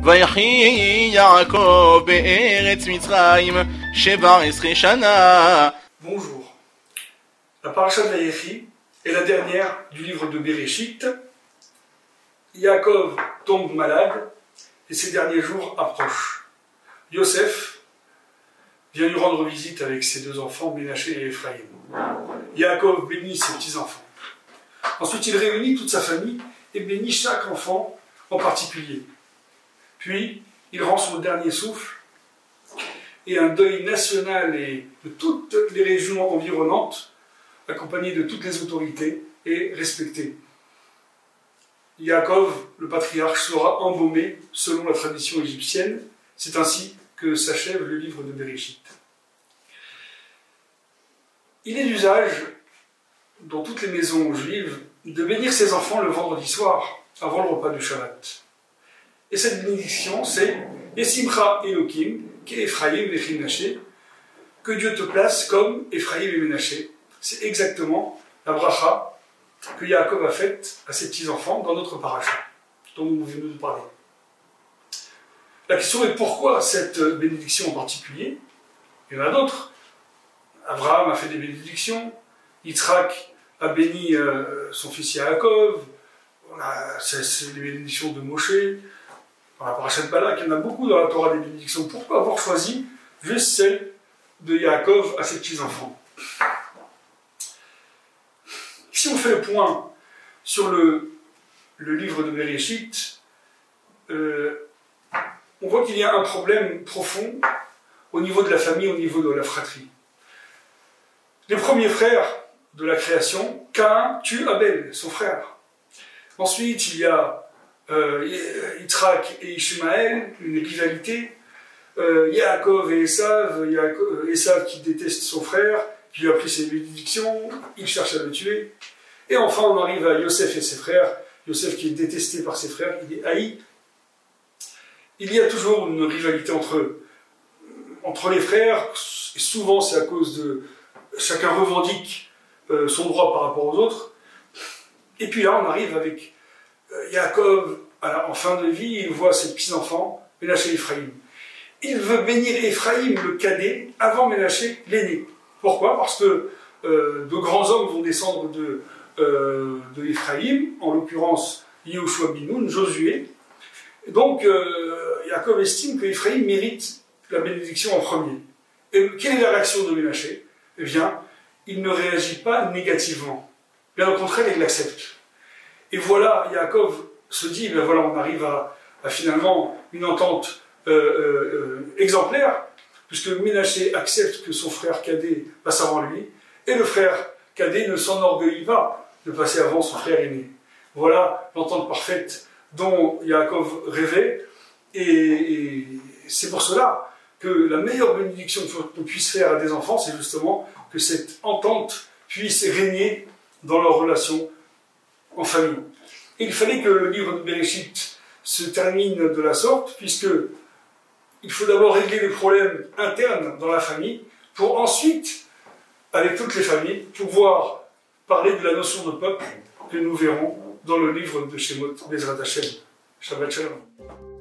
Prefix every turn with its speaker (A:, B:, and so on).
A: ויחי יעקב בארץ מצרים 17 שנה.
B: Bonjour. La paracha de Vayechi est la dernière du livre de Bereshit. Yaakov tombe malade et ses derniers jours approchent. Yosef vient lui rendre visite avec ses deux enfants, Ménaché et Ephraïm. Yaakov bénit ses petits-enfants. Ensuite, il réunit toute sa famille et bénit chaque enfant en particulier. Puis, il rend son dernier souffle et un deuil national et de toutes les régions environnantes, accompagné de toutes les autorités, est respecté. Yaakov, le patriarche, sera embaumé selon la tradition égyptienne. C'est ainsi que s'achève le livre de Bereshit. Il est d'usage, dans toutes les maisons juives, de bénir ses enfants le vendredi soir, avant le repas du Shabbat. Et cette bénédiction, c'est « Yesimcha Elokim, qu'Ephraïm et Ménaché » que Dieu te place comme Ephraïm et Ménaché. C'est exactement la bracha que Yaakov a faite à ses petits-enfants dans notre paracha, dont nous venons de parler. La question est pourquoi cette bénédiction en particulier? Il y en a d'autres. Abraham a fait des bénédictions, Yitzhak a béni son fils Yaakov, c'est les bénédictions de Moshe, dans la paracha de Balak, il y en a beaucoup dans la Torah des bénédictions. Pourquoi avoir choisi juste celle de Yaakov à ses petits-enfants? Si on fait le point sur le livre de Bereshit, on voit qu'il y a un problème profond au niveau de la famille, au niveau de la fratrie. Les premiers frères de la création, Caïn tue Abel, son frère. Ensuite, il y a Yitzhak et Ishmaël, une rivalité. Yaakov et Esav, Esav qui déteste son frère, qui lui a pris ses bénédictions, il cherche à le tuer. Et enfin, on arrive à Yosef et ses frères. Yosef qui est détesté par ses frères, il est haï. Il y a toujours une rivalité entre les frères, et souvent c'est à cause de chacun revendique son droit par rapport aux autres. Et puis là, on arrive avec Yaakov, en fin de vie, il voit ses petits-enfants, Ménaché et Ephraïm. Il veut bénir Ephraïm, le cadet, avant Ménaché, l'aîné. Pourquoi? Parce que de grands hommes vont descendre de Ephraïm, en l'occurrence Yehoshua bin Nun, Josué. Donc, Yaakov estime que Ephraïm mérite la bénédiction en premier. Et quelle est la réaction de Ménaché? Eh bien, il ne réagit pas négativement. Bien au contraire, il l'accepte. Et voilà, Yaakov se dit, ben voilà, on arrive à finalement une entente exemplaire, puisque Ménaché accepte que son frère cadet passe avant lui, et le frère cadet ne s'enorgueillit pas de passer avant son frère aîné. Voilà l'entente parfaite dont Yaakov rêvait, et c'est pour cela que la meilleure bénédiction qu'on puisse faire à des enfants, c'est justement que cette entente puisse régner dans leur relation en famille. Et il fallait que le livre de Bereshit se termine de la sorte, puisque il faut d'abord régler les problèmes internes dans la famille, pour ensuite, avec toutes les familles, pouvoir parler de la notion de peuple que nous verrons dans le livre de Shemot Bezrat Hashem. Shabbat Shalom.